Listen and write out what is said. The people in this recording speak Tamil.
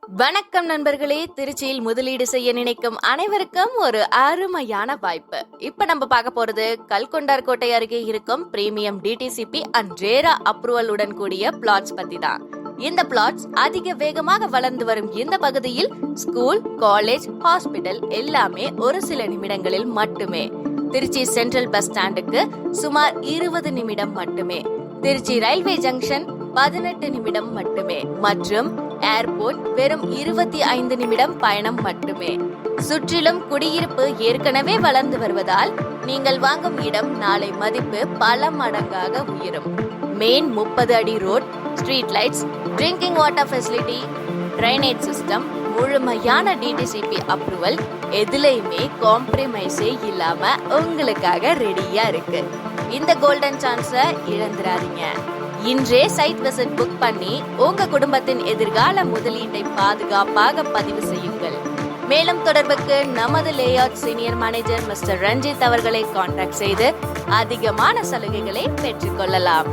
வணக்கம் நண்பர்களே. திருச்சியில் முதலீடு செய்ய நினைக்கும் அனைவருக்கும் ஒரு அருமையான வாய்ப்பு. இப்ப நம்ம பார்க்க போறது கல்கொண்டார் கோட்டை அருகே இருக்கும் premium DTCP and RERA approval உடன் கூடிய பிளாட்ஸ் பத்தி தான். இந்த பிளாட்ஸ் அதிக வேகமாக வளர்ந்து வரும் இந்த பகுதியில் ஸ்கூல், காலேஜ், ஹாஸ்பிட்டல் எல்லாமே ஒரு சில நிமிடங்களில் மட்டுமே. திருச்சி சென்ட்ரல் பஸ் ஸ்டாண்டுக்கு சுமார் 20 நிமிடம் மட்டுமே. திருச்சி ரயில்வே ஜங்ஷன் 18 நிமிடம் மட்டுமே மற்றும் ஏர்போர்ட் வெறும் 25 நிமிடம் பயணம் மட்டுமே. சுற்றிலும் குடியிருப்பு ஏற்கனவே வளர்ந்து வருவதால் நீங்கள் வாங்கும் இடம் நாளை மதிப்பு பல மடங்காக உயரும். மெயின் 30 அடி road, street lights, drinking water facility, drainage system, முழுமையான டிடிசிபி அப்ரூவல், எதுலையுமே காம்ப்ரமைஸே இல்லாம உங்களுக்காக ரெடியா இருக்கு. இந்த கோல்டன் சான்ஸை இழந்துடாதீங்க. இன்றே சைட் விசிட் புக் பண்ணி உங்க குடும்பத்தின் எதிர்கால முதலீட்டை பாதுகாப்பாக பதிவு செய்யுங்கள். மேலும் தொடர்புக்கு நமது layout senior manager mister Ranjith அவர்களை கான்டாக்ட் செய்து அதிகமான சலுகைகளை பெற்றுக்கொள்ளலாம்.